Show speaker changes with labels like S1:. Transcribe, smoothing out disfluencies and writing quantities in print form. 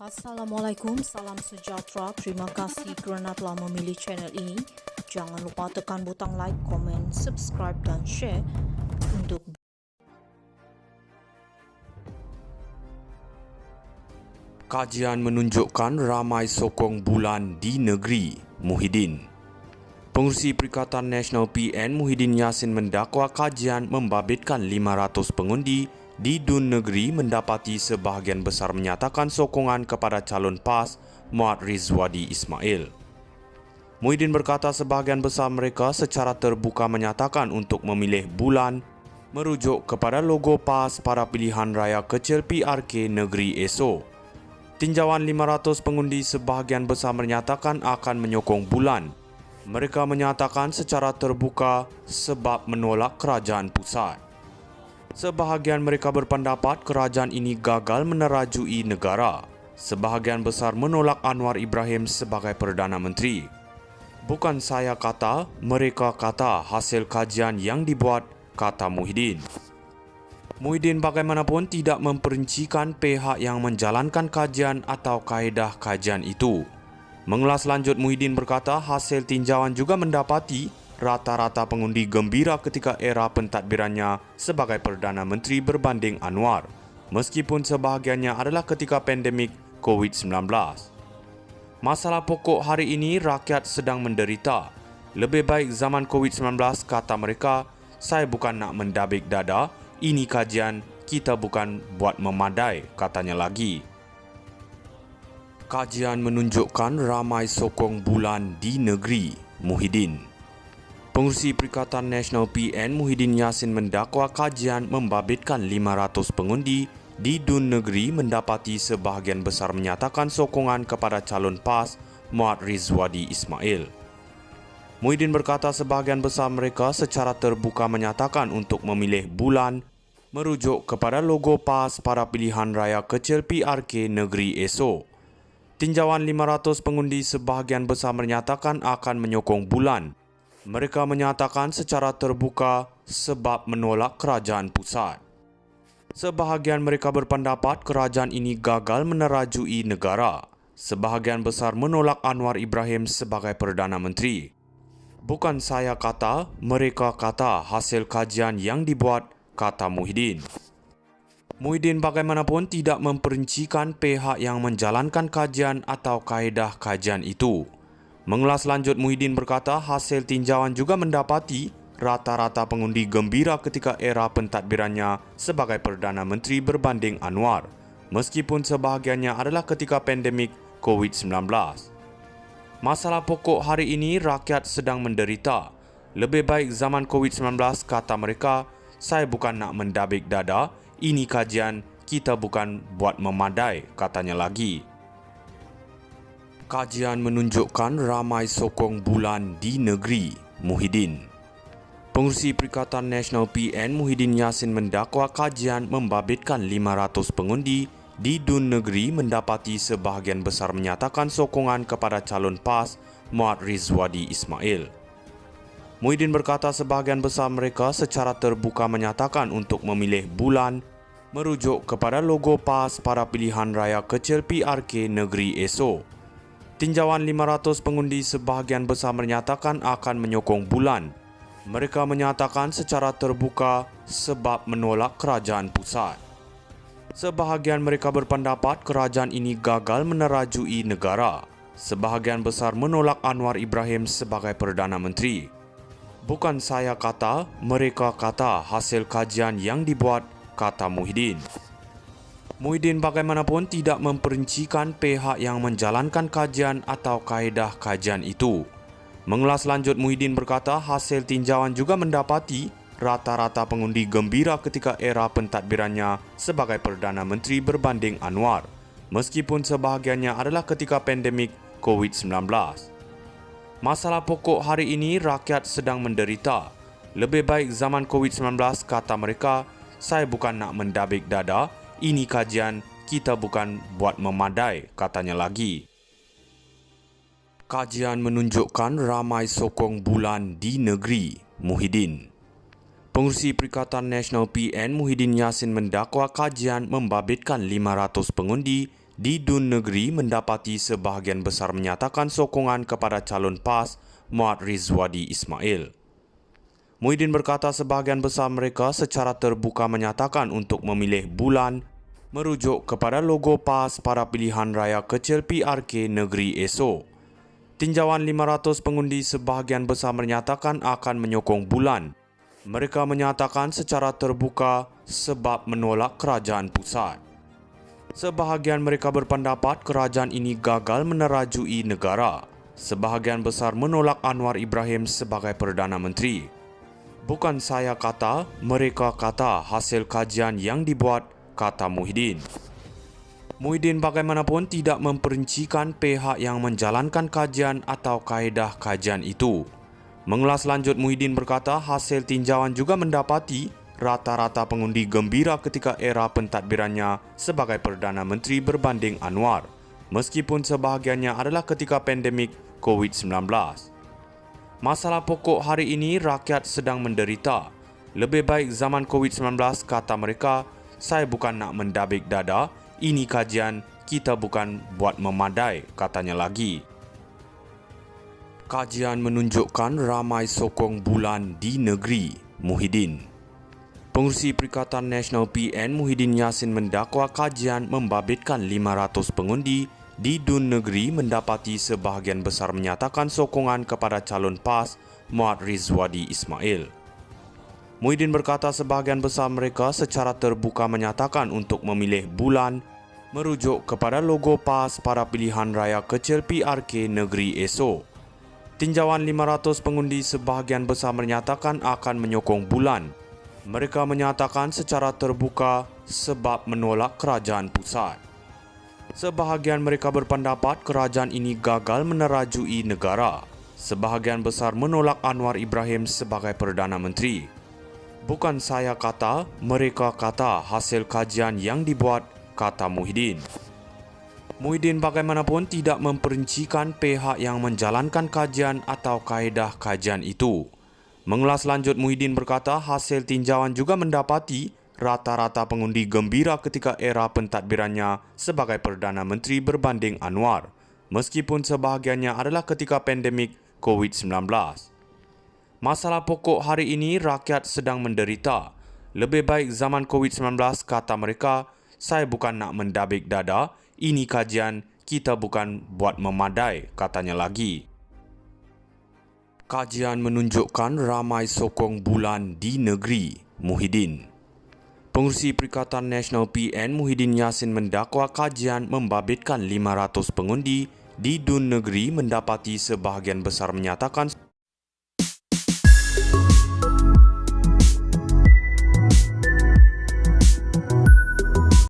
S1: Assalamualaikum, salam sejahtera. Terima kasih kerana telah memilih channel ini. Jangan lupa tekan butang like, komen, subscribe dan share untuk
S2: Kajian menunjukkan ramai sokong bulan di negeri. Muhyiddin. Pengerusi Perikatan Nasional PN Muhyiddin Yassin mendakwa kajian membabitkan 500 pengundi di DUN negeri mendapati sebahagian besar menyatakan sokongan kepada calon PAS Muhammad Rizwadi Ismail. Muhyiddin berkata sebahagian besar mereka secara terbuka menyatakan untuk memilih bulan merujuk kepada logo PAS pada pilihan raya kecil PRK negeri esok. Tinjauan 500 pengundi sebahagian besar menyatakan akan menyokong bulan. Mereka menyatakan secara terbuka sebab menolak kerajaan pusat. Sebahagian mereka berpendapat kerajaan ini gagal menerajui negara. Sebahagian besar menolak Anwar Ibrahim sebagai Perdana Menteri. Bukan saya kata, mereka kata hasil kajian yang dibuat, kata Muhyiddin. Muhyiddin bagaimanapun tidak memperincikan pihak yang menjalankan kajian atau kaedah kajian itu. Mengulas lanjut, Muhyiddin berkata hasil tinjauan juga mendapati rata-rata pengundi gembira ketika era pentadbirannya sebagai Perdana Menteri berbanding Anwar, meskipun sebahagiannya adalah ketika pandemik COVID-19. Masalah pokok hari ini rakyat sedang menderita. Lebih baik zaman COVID-19, kata mereka. Saya bukan nak mendabik dada. Ini kajian, kita bukan buat memadai, katanya lagi. Kajian menunjukkan ramai sokong bulan di negeri. Muhyiddin. Pengerusi Perikatan Nasional PN Muhyiddin Yassin mendakwa kajian membabitkan 500 pengundi di DUN negeri mendapati sebahagian besar menyatakan sokongan kepada calon PAS Muhammad Rizwadi Ismail. Muhyiddin berkata sebahagian besar mereka secara terbuka menyatakan untuk memilih bulan merujuk kepada logo PAS pada pilihan raya kecil PRK negeri esok. Tinjauan 500 pengundi sebahagian besar menyatakan akan menyokong bulan. Mereka menyatakan secara terbuka sebab menolak kerajaan pusat. Sebahagian mereka berpendapat kerajaan ini gagal menerajui negara. Sebahagian besar menolak Anwar Ibrahim sebagai Perdana Menteri. Bukan saya kata, mereka kata hasil kajian yang dibuat, kata Muhyiddin. Muhyiddin bagaimanapun tidak memperincikan pihak yang menjalankan kajian atau kaedah kajian itu. Mengulas lanjut, Muhyiddin berkata hasil tinjauan juga mendapati rata-rata pengundi gembira ketika era pentadbirannya sebagai Perdana Menteri berbanding Anwar, meskipun sebahagiannya adalah ketika pandemik COVID-19. Masalah pokok hari ini rakyat sedang menderita. Lebih baik zaman COVID-19, kata mereka. Saya bukan nak mendabik dada. Ini kajian, kita bukan buat memadai, katanya lagi. Kajian menunjukkan ramai sokong bulan di negeri. Muhyiddin. Pengerusi Perikatan Nasional PN Muhyiddin Yassin mendakwa kajian membabitkan 500 pengundi di DUN negeri mendapati sebahagian besar menyatakan sokongan kepada calon PAS Muhammad Rizwadi Ismail. Muhyiddin berkata sebahagian besar mereka secara terbuka menyatakan untuk memilih bulan merujuk kepada logo PAS pada pilihan raya kecil PRK negeri esok. Tinjauan 500 pengundi sebahagian besar menyatakan akan menyokong bulan. Mereka menyatakan secara terbuka sebab menolak kerajaan pusat. Sebahagian mereka berpendapat kerajaan ini gagal menerajui negara. Sebahagian besar menolak Anwar Ibrahim sebagai Perdana Menteri. Bukan saya kata, mereka kata hasil kajian yang dibuat, kata Muhyiddin. Muhyiddin bagaimanapun tidak memperincikan pihak yang menjalankan kajian atau kaedah kajian itu. Mengulas lanjut, Muhyiddin berkata hasil tinjauan juga mendapati rata-rata pengundi gembira ketika era pentadbirannya sebagai Perdana Menteri berbanding Anwar, meskipun sebahagiannya adalah ketika pandemik COVID-19. Masalah pokok hari ini rakyat sedang menderita. Lebih baik zaman COVID-19, kata mereka. Saya bukan nak mendabik dada. Ini kajian, kita bukan buat memadai, katanya lagi. Kajian menunjukkan ramai sokong bulan di negeri. Muhyiddin. Pengerusi Perikatan Nasional PN Muhyiddin Yassin mendakwa kajian membabitkan 500 pengundi di Dun Negeri mendapati sebahagian besar menyatakan sokongan kepada calon PAS Muhammad Rizwadi Ismail. Muhyiddin berkata sebahagian besar mereka secara terbuka menyatakan untuk memilih bulan merujuk kepada logo PAS pada pilihan raya kecil PRK negeri esok. Tinjauan 500 pengundi sebahagian besar menyatakan akan menyokong bulan. Mereka menyatakan secara terbuka sebab menolak kerajaan pusat. Sebahagian mereka berpendapat kerajaan ini gagal menerajui negara. Sebahagian besar menolak Anwar Ibrahim sebagai Perdana Menteri. Bukan saya kata, mereka kata hasil kajian yang dibuat, kata Muhyiddin. Muhyiddin bagaimanapun tidak memperincikan pihak yang menjalankan kajian atau kaedah kajian itu. Mengulas lanjut, Muhyiddin berkata hasil tinjauan juga mendapati rata-rata pengundi gembira ketika era pentadbirannya sebagai Perdana Menteri berbanding Anwar, meskipun sebahagiannya adalah ketika pandemik COVID-19. Masalah pokok hari ini rakyat sedang menderita. Lebih baik zaman COVID-19, kata mereka. Saya bukan nak mendabik dada, ini kajian, kita bukan buat memadai, katanya lagi. Kajian menunjukkan ramai sokong bulan di negeri, Muhyiddin. Pengerusi Perikatan Nasional PN Muhyiddin Yassin mendakwa kajian membabitkan 500 pengundi di Dun Negeri mendapati sebahagian besar menyatakan sokongan kepada calon PAS Muhammad Rizwadi Ismail. Muhyiddin berkata sebahagian besar mereka secara terbuka menyatakan untuk memilih bulan merujuk kepada logo PAS pada pilihan raya kecil PRK negeri esok. Tinjauan 500 pengundi sebahagian besar menyatakan akan menyokong bulan. Mereka menyatakan secara terbuka sebab menolak kerajaan pusat. Sebahagian mereka berpendapat kerajaan ini gagal menerajui negara. Sebahagian besar menolak Anwar Ibrahim sebagai Perdana Menteri. Bukan saya kata, mereka kata hasil kajian yang dibuat, kata Muhyiddin. Muhyiddin bagaimanapun tidak memperincikan pihak yang menjalankan kajian atau kaedah kajian itu. Mengulas lanjut, Muhyiddin berkata hasil tinjauan juga mendapati rata-rata pengundi gembira ketika era pentadbirannya sebagai Perdana Menteri berbanding Anwar, meskipun sebahagiannya adalah ketika pandemik COVID-19. Masalah pokok hari ini rakyat sedang menderita. Lebih baik zaman COVID-19, kata mereka. Saya bukan nak mendabik dada, ini kajian, kita bukan buat memadai, katanya lagi. Kajian menunjukkan ramai sokong bulan di negeri, Muhyiddin. Pengerusi Perikatan Nasional PN Muhyiddin Yassin mendakwa kajian membabitkan 500 pengundi di Dun Negeri mendapati sebahagian besar menyatakan